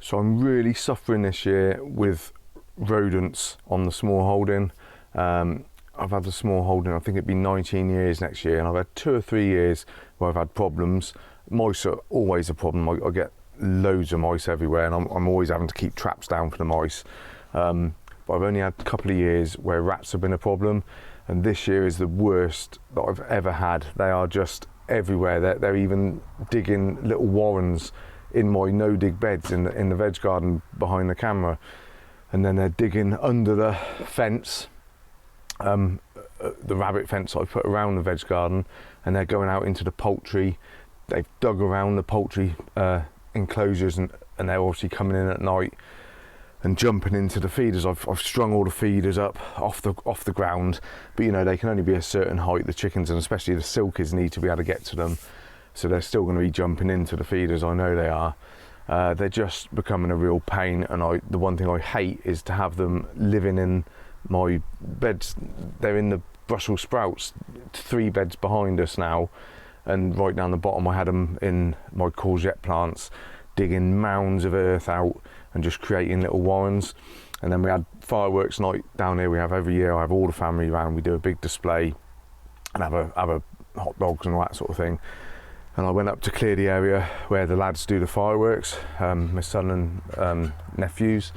So I'm really suffering this year with rodents on the small holding. I've had the small holding, I think it'd be 19 years next year, and I've had 2 or 3 years where I've had problems. Mice are always a problem. I get loads of mice everywhere, and I'm always having to keep traps down for the mice. But I've only had a couple of years where rats have been a problem, and this year is the worst that I've ever had. They are just everywhere. They're even digging little warrens in my no-dig beds in the veg garden behind the camera, and then they're digging under the fence, the rabbit fence I put around the veg garden, and they're going out into the poultry. They've dug around the poultry enclosures, and they're obviously coming in at night and jumping into the feeders. I've strung all the feeders up off the ground, but you know, they can only be a certain height, the chickens, and especially the silkies need to be able to get to them. So they're still going to be jumping into the feeders, I know they are. They're just becoming a real pain, and the one thing I hate is to have them living in my beds. They're in the Brussels sprouts, 3 beds behind us now, and right down the bottom I had them in my courgette plants, digging mounds of earth out and just creating little warrens. And then we had fireworks night down here. We have every year. I have all the family around. We do a big display and have a hot dogs and all that sort of thing. And I went up to clear the area where the lads do the fireworks, my son and nephews,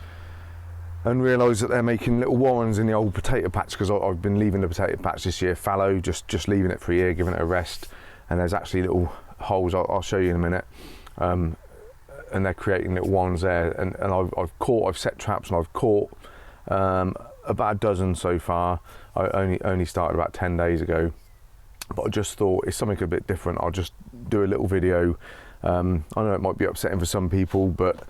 and realised that they're making little warrens in the old potato patch, because I've been leaving the potato patch this year fallow, just leaving it for a year, giving it a rest. And there's actually little holes, I'll show you in a minute, and they're creating little warrens there. And I've set traps, and I've caught about a dozen so far. I only started about 10 days ago. But I just thought it's something a bit different. I'll just do a little video. I know it might be upsetting for some people, but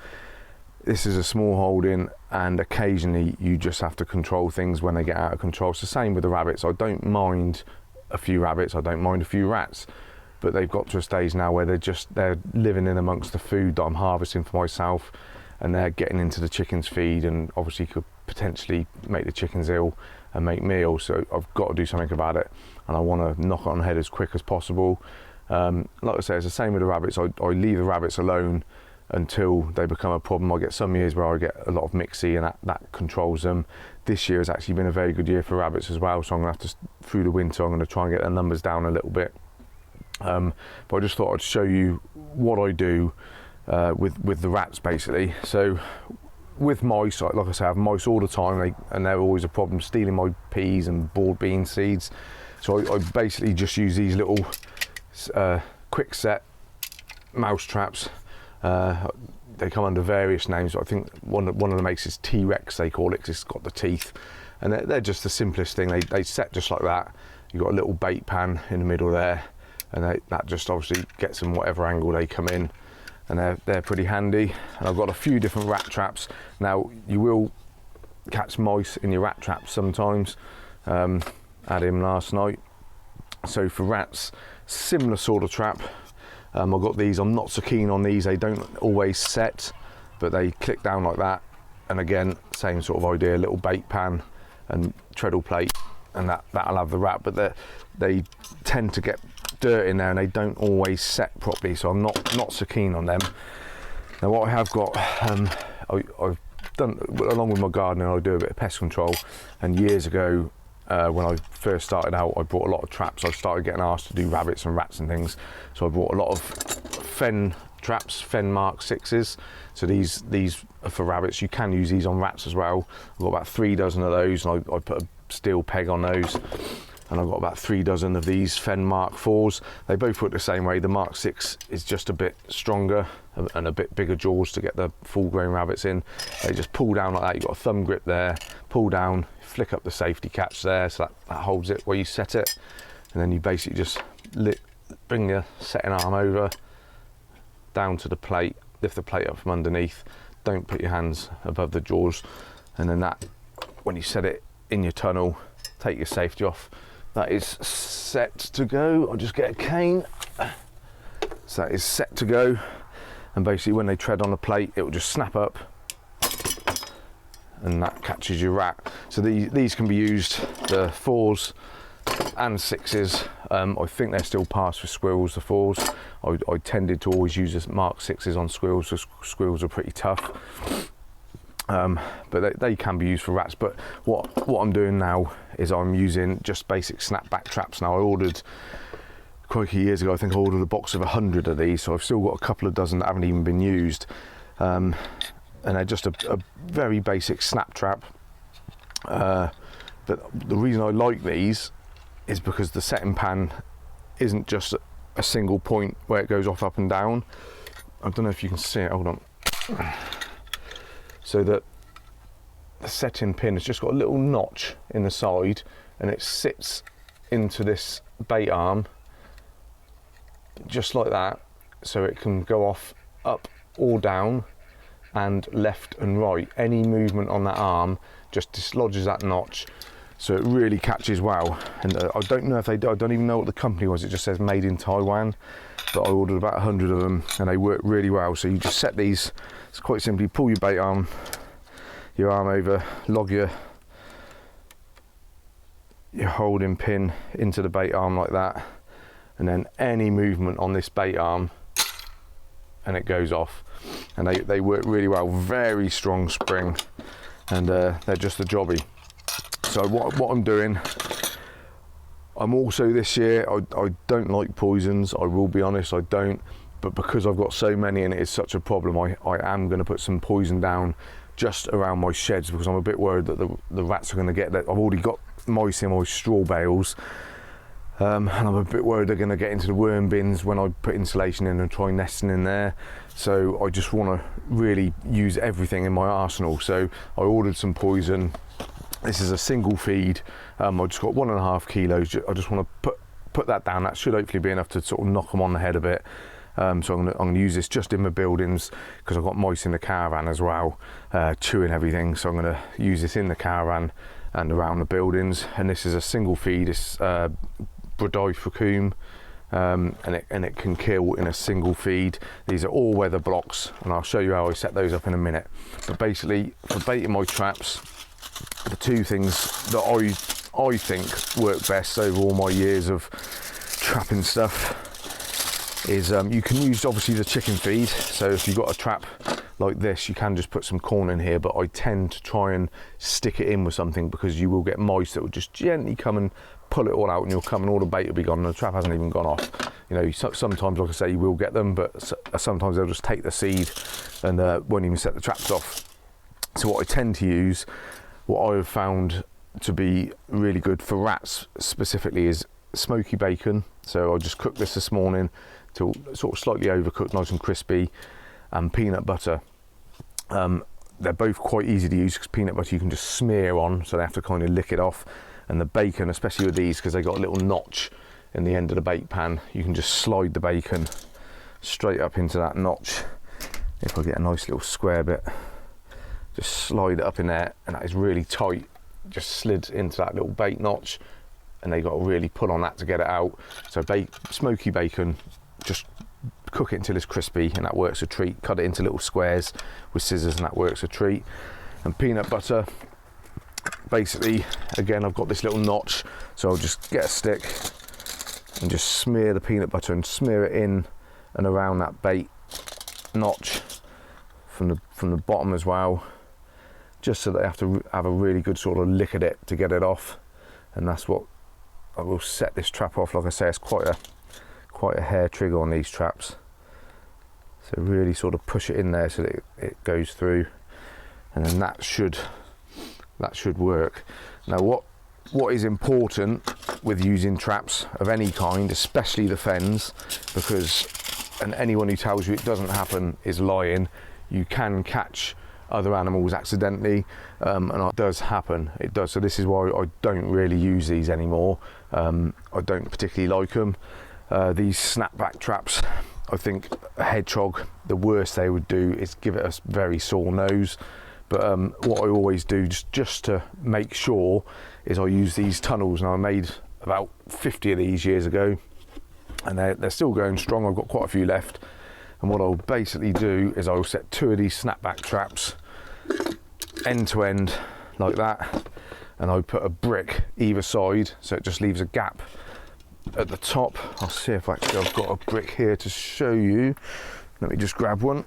this is a small holding, and occasionally you just have to control things when they get out of control. It's the same with the rabbits. I don't mind a few rabbits, I don't mind a few rats, but they've got to a stage now where they're living in amongst the food that I'm harvesting for myself, and they're getting into the chickens' feed, and obviously could potentially make the chickens ill and make me ill. So I've got to do something about it, and I want to knock it on the head as quick as possible. Like I say, it's the same with the rabbits. I leave the rabbits alone until they become a problem. I get some years where I get a lot of mixy, and that controls them. This year has actually been a very good year for rabbits as well, so I'm going to have to, through the winter, I'm going to try and get their numbers down a little bit. But I just thought I'd show you what I do with the rats, basically. So with mice, like I say, I have mice all the time, and they're always a problem, stealing my peas and board bean seeds. So I basically just use these little quick set mouse traps. They come under various names. I think one of the makes is T-Rex, they call it, 'cause it's got the teeth, and they're just the simplest thing. They set just like that. You've got a little bait pan in the middle there, and that just obviously gets them whatever angle they come in, and they're pretty handy. And I've got a few different rat traps. Now, you will catch mice in your rat traps sometimes. Had him last night. So for rats, similar sort of trap. I've got these. I'm not so keen on these. They don't always set, but they click down like that. And again, same sort of idea, little bait pan and treadle plate, and that'll have the rat. But they tend to get dirt in there, and they don't always set properly, so I'm not so keen on them. Now what I have got, I've done, along with my gardening, I do a bit of pest control, and years ago, when I first started out, I brought a lot of traps. I started getting asked to do rabbits and rats and things, so I brought a lot of fen traps, fen Mark 6s. So these are for rabbits. You can use these on rats as well. I've got about 3 dozen of those, and I put a steel peg on those, and I've got about 3 dozen of these fen Mark 4s. They both work the same way. The Mark 6 is just a bit stronger and a bit bigger jaws to get the full-grown rabbits in. They just pull down like that. You've got a thumb grip there, pull down, flick up the safety catch there, so that holds it where you set it, and then you basically just bring your setting arm over, down to the plate, lift the plate up from underneath, don't put your hands above the jaws, and then that, when you set it in your tunnel, take your safety off. That is set to go. I'll just get a cane. So that is set to go, and basically when they tread on the plate, it will just snap up, and that catches your rat. So these can be used, the 4s, and 6s. I think they're still passed for squirrels, the 4s. I tended to always use Mark 6s on squirrels, because squirrels are pretty tough. But they can be used for rats. But what I'm doing now is I'm using just basic snapback traps. Now, I ordered quite a few years ago, I think I ordered a box of 100 of these, so I've still got a couple of dozen that haven't even been used. And they're just a very basic snap trap. But the reason I like these is because the setting pan isn't just a single point where it goes off, up and down. I don't know if you can see it, hold on. So that the setting pin has just got a little notch in the side, and it sits into this bait arm just like that, so it can go off up or down and left and right. Any movement on that arm just dislodges that notch, so it really catches well. And I don't know if they do, I don't even know what the company was, it just says made in Taiwan, but I ordered about 100 of them and they work really well. So you just set these, it's quite simply, pull your bait arm, your arm over, log your holding pin into the bait arm like that, and then any movement on this bait arm and it goes off. And they work really well, very strong spring, and they're just a jobby. So what I'm doing, I'm also this year, I don't like poisons, I will be honest, I don't, but because I've got so many and it is such a problem, I am going to put some poison down just around my sheds, because I'm a bit worried that the rats are going to get that. I've already got mice in my straw bales, and I'm a bit worried they're going to get into the worm bins when I put insulation in and try nesting in there. So I just want to really use everything in my arsenal. So I ordered some poison. This is a single feed. I just got 1.5 kilos. I just want to put that down. That should hopefully be enough to sort of knock them on the head a bit. So I'm going to use this just in my buildings, because I've got mice in the caravan as well, chewing everything. So I'm going to use this in the caravan and around the buildings. And this is a single feed. It's Brodifacoum, and it can kill in a single feed. These are all weather blocks, and I'll show you how I set those up in a minute. But basically, for baiting my traps, the two things that I think work best over all my years of trapping stuff is you can use obviously the chicken feed. So if you've got a trap like this, you can just put some corn in here, but I tend to try and stick it in with something, because you will get mice that will just gently come and pull it all out, and you'll come and all the bait will be gone and the trap hasn't even gone off. You know, sometimes, like I say, you will get them, but sometimes they'll just take the seed and won't even set the traps off. So what I tend to use, what I've found to be really good for rats specifically, is smoky bacon. So I just cooked this morning till sort of slightly overcooked, nice and crispy, and peanut butter. They're both quite easy to use, because peanut butter you can just smear on, so they have to kind of lick it off. And the bacon, especially with these, because they got a little notch in the end of the bake pan, you can just slide the bacon straight up into that notch. If I get a nice little square bit, just slide it up in there, and that is really tight, just slid into that little bait notch, and they got to really pull on that to get it out. So smoky bacon, just cook it until it's crispy, and that works a treat. Cut it into little squares with scissors, and that works a treat. And peanut butter, basically, again, I've got this little notch, so I'll just get a stick and just smear the peanut butter and smear it in and around that bait notch from the bottom as well, just so they have to have a really good sort of lick at it to get it off. And that's what I will set this trap off. Like I say, it's quite a hair trigger on these traps, so really sort of push it in there so that it goes through, and then that should work. Now what is important with using traps of any kind, especially the fens, because, and anyone who tells you it doesn't happen is lying, you can catch other animals accidentally, and it does happen, it does. So this is why I don't really use these anymore. I don't particularly like them. These snapback traps, I think a hedgehog, the worst they would do is give it a very sore nose. But what I always do, just to make sure, is I use these tunnels. Now, I made about 50 of these years ago, and they're still going strong. I've got quite a few left. And what I'll basically do is I'll set 2 of these snapback traps end to end like that, and I put a brick either side, so it just leaves a gap at the top. I'll see if actually I've got a brick here to show you. Let me just grab one.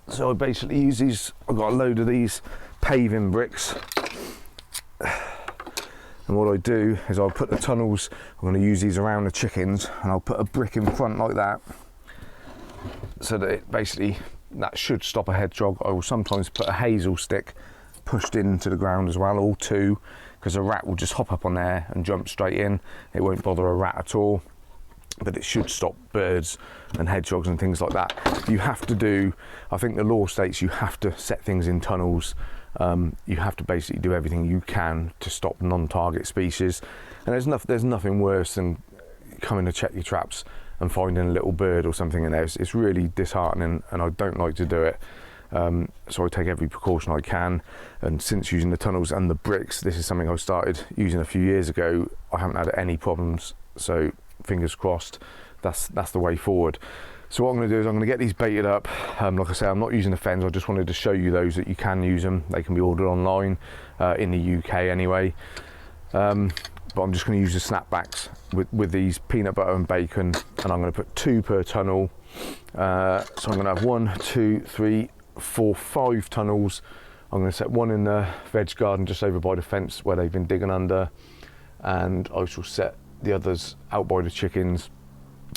So I basically use these, I've got a load of these paving bricks, and what I do is I'll put the tunnels, I'm going to use these around the chickens, and I'll put a brick in front like that, so that it basically, that should stop a hedgehog. I will sometimes put a hazel stick pushed into the ground as well, or two, because a rat will just hop up on there and jump straight in. It won't bother a rat at all, but it should stop birds and hedgehogs and things like that. You have to do, I think the law states you have to set things in tunnels. You have to basically do everything you can to stop non-target species, and there's nothing worse than coming to check your traps and finding a little bird or something in there. It's really disheartening, and I don't like to do it. So I take every precaution I can, and since using the tunnels and the bricks, this is something I started using a few years ago, I haven't had any problems, so fingers crossed, that's the way forward. So what I'm going to do is I'm going to get these baited up. Like I say, I'm not using the fens, I just wanted to show you those, that you can use them. They can be ordered online, in the UK anyway. But I'm just going to use the snapbacks with these peanut butter and bacon, and I'm going to put 2 per tunnel. So I'm going to have 1, 2, 3, 4, 5 tunnels. I'm going to set one in the veg garden just over by the fence where they've been digging under, and I shall set the others out by the chickens.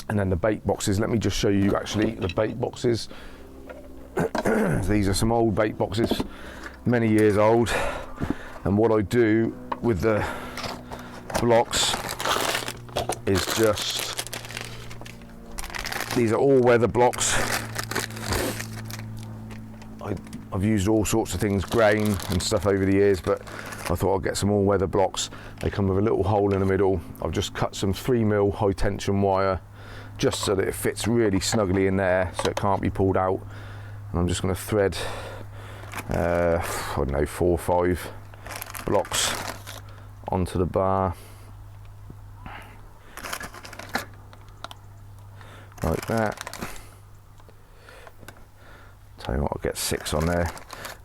And then the bait boxes, let me just show you actually the bait boxes. These are some old bait boxes, many years old, and what I do with the blocks is just, these are all weather blocks. I've used all sorts of things, grain and stuff over the years, but I thought I'd get some all weather blocks. They come with a little hole in the middle. I've just cut some 3mm high tension wire just so that it fits really snugly in there, so it can't be pulled out. And I'm just going to thread, I don't know, 4 or 5 blocks onto the bar, like that. Tell you what, I'll get 6 on there.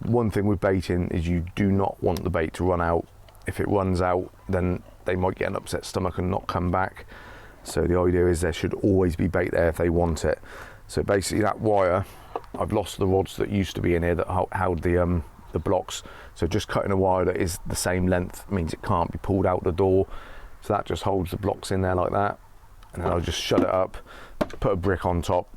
One thing with baiting is you do not want the bait to run out. If it runs out, then they might get an upset stomach and not come back. So the idea is there should always be bait there if they want it. So basically that wire, I've lost the rods that used to be in here that held the blocks. So just cutting a wire that is the same length means it can't be pulled out the door. So that just holds the blocks in there like that. And then I'll just shut it up, put a brick on top,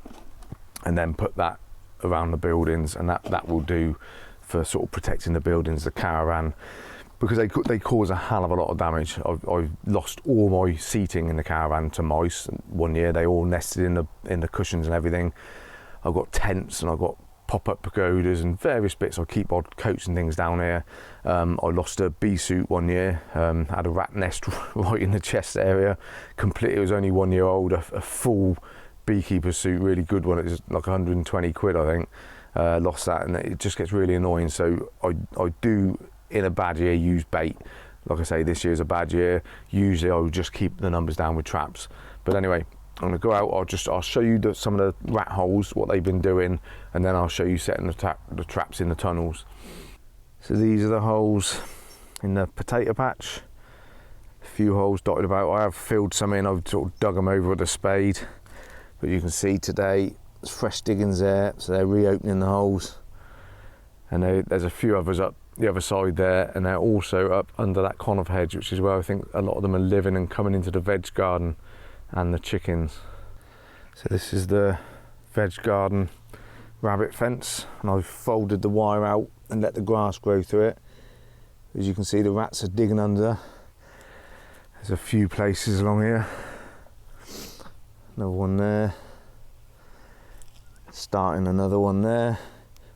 and then put that around the buildings, and that will do for sort of protecting the buildings, the caravan, because they cause a hell of a lot of damage. I've lost all my seating in the caravan to mice. One year they all nested in the cushions and everything. I've got tents and I've got pop-up pagodas and various bits. I keep odd coats and things down here. I lost a bee suit one year, had a rat nest right in the chest area. It was only 1 year old, a full beekeeper suit, really good one. It was like 120 quid, I think. Lost that, and it just gets really annoying. So I do, in a bad year, use bait. Like I say, this year's a bad year. Usually I would just keep the numbers down with traps. But anyway, I'm gonna go out, I'll show you some of the rat holes, what they've been doing, and then I'll show you setting the traps in the tunnels. So these are the holes in the potato patch. A few holes dotted about. I have filled some in, I've sort of dug them over with a spade. But you can see today, there's fresh diggings there, so they're reopening the holes. And there's a few others up the other side there, and they're also up under that conifer hedge, which is where I think a lot of them are living and coming into the veg garden and the chickens. So this is the veg garden rabbit fence, and I've folded the wire out and let the grass grow through it. As you can see, the rats are digging under. There's a few places along here. Another one there. Starting another one there.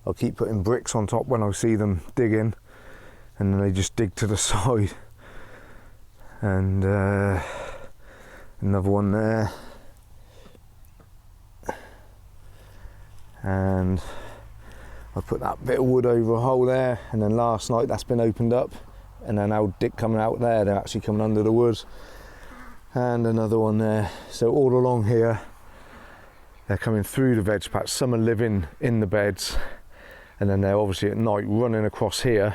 I'll keep putting bricks on top when I see them digging, and then they just dig to the side. And another one there. And I put that bit of wood over a hole there, and then last night that's been opened up, and then now dick coming out there, they're actually coming under the wood. And another one there. So all along here, they're coming through the veg patch. Some are living in the beds, and then they're obviously at night running across here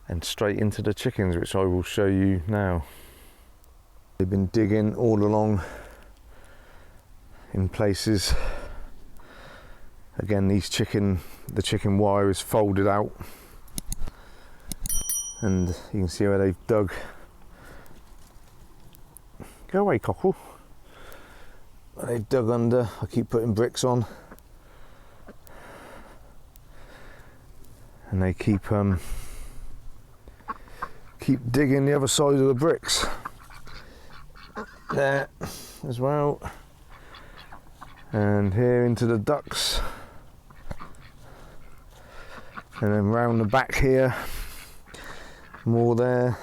and straight into the chickens, which I will show you now. They've been digging all along in places. Again, the chicken wire is folded out, and you can see where they've dug. Go away, cockle. They've dug under. I keep putting bricks on, and they keep digging the other side of the bricks there as well, and here into the ducts, and then round the back here, more there,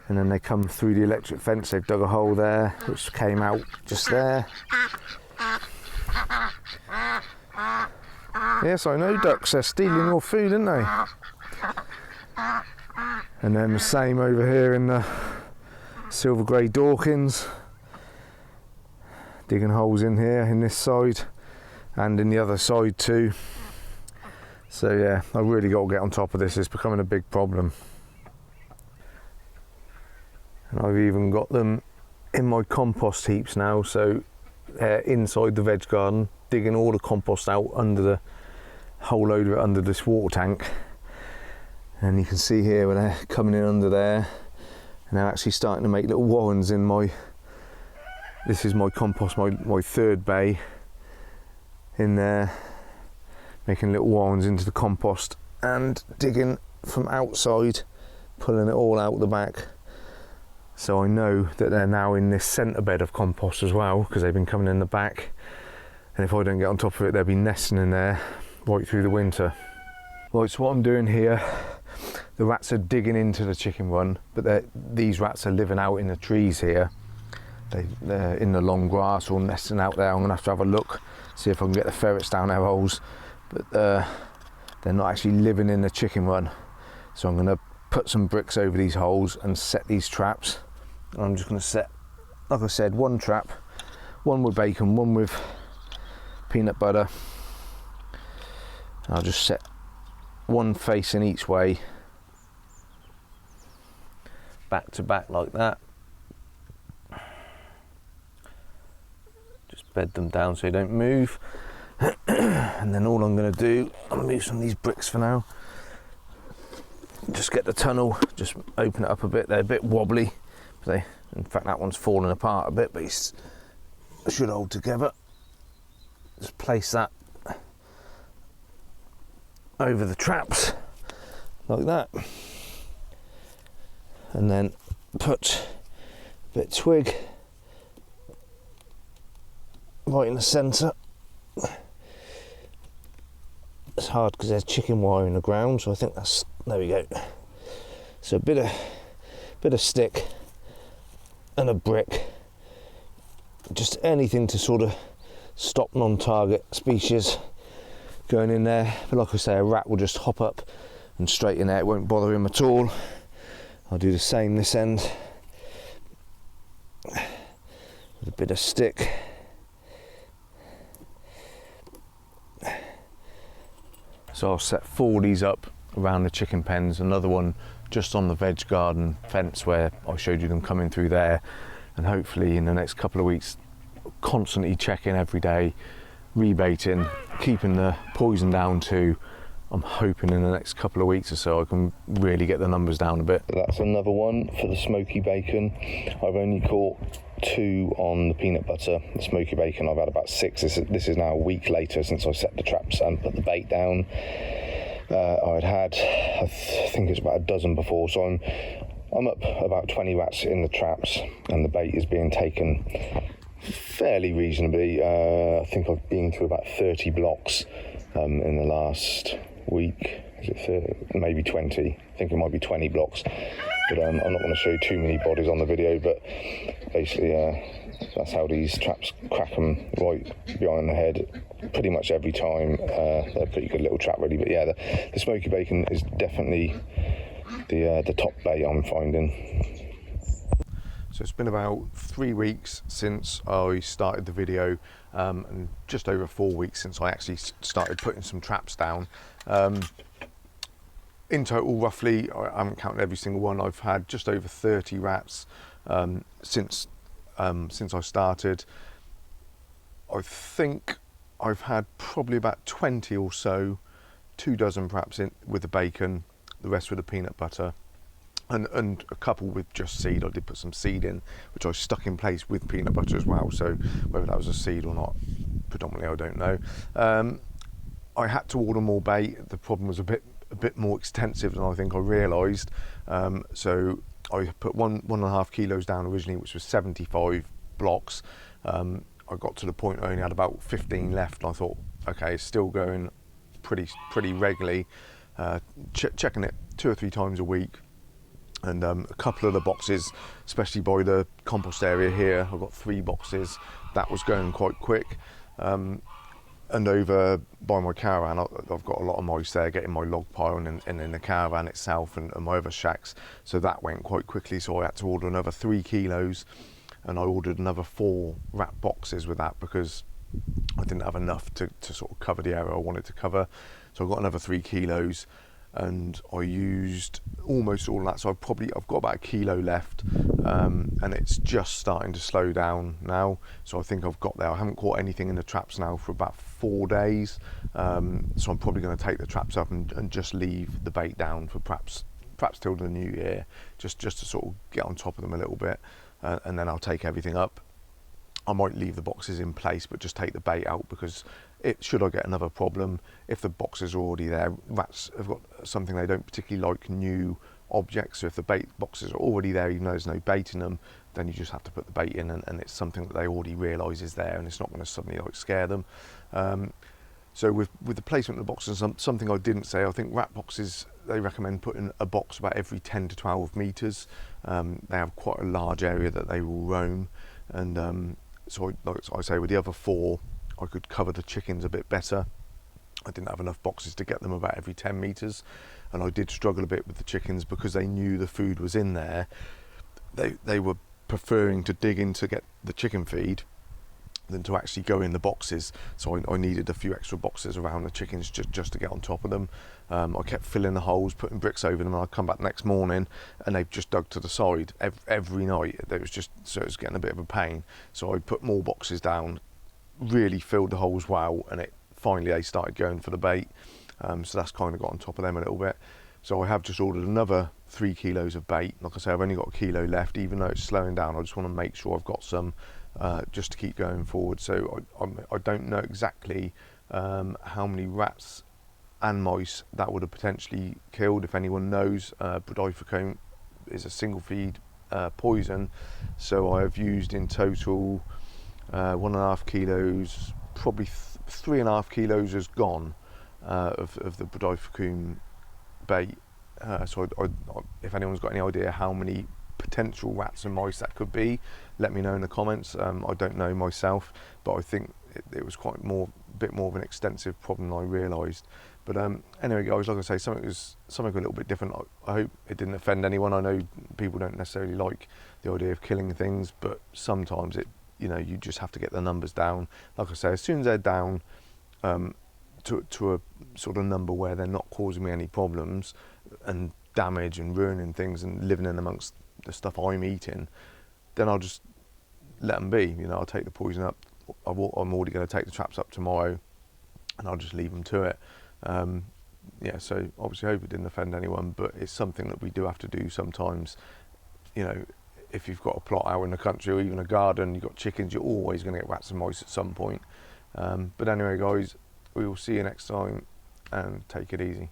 and then they come through the electric fence. They've dug a hole there which came out just there. Yes, I know, ducks, they're stealing your food, aren't they? And then the same over here in the silver grey Dorkins, digging holes in here in this side and in the other side too. So yeah, I really got to get on top of this. It's becoming a big problem. And I've even got them in my compost heaps now, so inside the veg garden, digging all the compost out under the whole load of it under this water tank. And you can see here when they're coming in under there, and they're actually starting to make little warrens in my, this is my compost, my third bay in there, making little warrens into the compost and digging from outside, pulling it all out the back. So I know that they're now in this centre bed of compost as well, because they've been coming in the back, and if I don't get on top of it, they'll be nesting in there right through the winter. Right, so what I'm doing here, the rats are digging into the chicken run, but these rats are living out in the trees here. They're in the long grass or nesting out there. I'm going to have a look, see if I can get the ferrets down their holes, but they're not actually living in the chicken run. So I'm going to put some bricks over these holes and set these traps. And I'm just going to set, like I said, one trap, one with bacon, one with peanut butter. And I'll just set one facing each way, back to back like that. Just bed them down so they don't move. And then all I'm going to do, I'm going to move some of these bricks for now. Just get the tunnel, just open it up a bit. They're a bit wobbly. In fact, that one's falling apart a bit, but it should hold together. Just place that over the traps like that, and then put a bit of twig right in the centre. It's hard because there's chicken wire in the ground, so I think that's, there we go. So a bit of stick and a brick, just anything to sort of stop non-target species going in there. But like I say, a rat will just hop up and straight in there, it won't bother him at all. I'll do the same this end with a bit of stick. So I'll set 4 of these up around the chicken pens, another one just on the veg garden fence where I showed you them coming through there, and hopefully in the next couple of weeks constantly checking every day, rebaiting, keeping the poison down too. I'm hoping in the next couple of weeks or so I can really get the numbers down a bit. That's another one for the smoky bacon. I've only caught 2 on the peanut butter. The smoky bacon I've had about 6. This is now a week later since I set the traps and put the bait down. I think it's about a dozen before, so I'm up about 20 rats in the traps, and the bait is being taken fairly reasonably. I think I've been through about 30 blocks in the last week. Is it maybe 20? I think it might be 20 blocks, but I'm not going to show you too many bodies on the video, but basically that's how these traps crack them right behind the head pretty much every time. They're a pretty good little trap really, but yeah, the smoky bacon is definitely the top bait I'm finding. So it's been about 3 weeks since I started the video, and just over 4 weeks since I actually started putting some traps down. in total, roughly, I haven't counted every single one, I've had just over 30 rats since I started. I think I've had probably about 20 or so, 24 perhaps, in with the bacon, the rest with the peanut butter, and a couple with just seed. I did put some seed in, which I stuck in place with peanut butter as well, so whether that was a seed or not, predominantly I don't know. I had to order more bait. The problem was a bit more extensive than I think I realised. So I put 1.5 kilos down originally, which was 75 blocks. I got to the point I only had about 15 left, and I thought, okay, it's still going pretty regularly. Checking it 2 or 3 times a week, and a couple of the boxes, especially by the compost area here, I've got 3 boxes. That was going quite quick. And over by my caravan, I've got a lot of mice there getting my log pile and in the caravan itself and my other shacks. So that went quite quickly. So I had to order another 3 kilos, and I ordered another 4 rat boxes with that because I didn't have enough to sort of cover the area I wanted to cover. So I got another 3 kilos, and I used almost all of that. So I've got about 1 kilo left, and it's just starting to slow down now. So I think I've got there. I haven't caught anything in the traps now for about 4 days. So I'm probably going to take the traps up and just leave the bait down for perhaps till the new year, just to sort of get on top of them a little bit, and then I'll take everything up. I might leave the boxes in place, but just take the bait out, because should I get another problem, if the boxes are already there, rats have got something they don't particularly like, new objects. So if the bait boxes are already there, even though there's no bait in them, then you just have to put the bait in, and it's something that they already realise is there, and it's not going to suddenly like scare them. So with the placement of the boxes, something I didn't say, I think rat boxes, they recommend putting a box about every 10 to 12 metres. They have quite a large area that they will roam, and so like I say, with the other 4, I could cover the chickens a bit better. I didn't have enough boxes to get them about every 10 metres, and I did struggle a bit with the chickens because they knew the food was in there. They were preferring to dig in to get the chicken feed than to actually go in the boxes. So I needed a few extra boxes around the chickens just to get on top of them. I kept filling the holes, putting bricks over them, and I'd come back the next morning and they've just dug to the side every night. So it was getting a bit of a pain. So I put more boxes down, really filled the holes well, and finally they started going for the bait. So that's kind of got on top of them a little bit. So I have just ordered another 3 kilos of bait. Like I say, I've only got 1 kilo left. Even though it's slowing down, I just want to make sure I've got some just to keep going forward. So I don't know exactly how many rats and mice that would have potentially killed. If anyone knows, brodifacoum is a single feed poison. So I've used in total 1.5 kilos, probably 3.5 kilos has gone of the brodifacoum bait. So if anyone's got any idea how many potential rats and mice that could be, let me know in the comments. I don't know myself, but I think it was quite a bit more of an extensive problem than I realised. But anyway guys, like I say, something a little bit different. I hope it didn't offend anyone. I know people don't necessarily like the idea of killing things, but sometimes you just have to get the numbers down. Like I say, as soon as they're down to a sort of number where they're not causing me any problems and damage and ruining things and living in amongst the stuff I'm eating, then I'll just let them be. I'll take the poison up. I'm already going to take the traps up tomorrow, and I'll just leave them to it. Yeah, so obviously I hope it didn't offend anyone, but it's something that we do have to do sometimes. If you've got a plot out in the country or even a garden, you've got chickens, you're always going to get rats and mice at some point. But anyway guys, we will see you next time, and take it easy.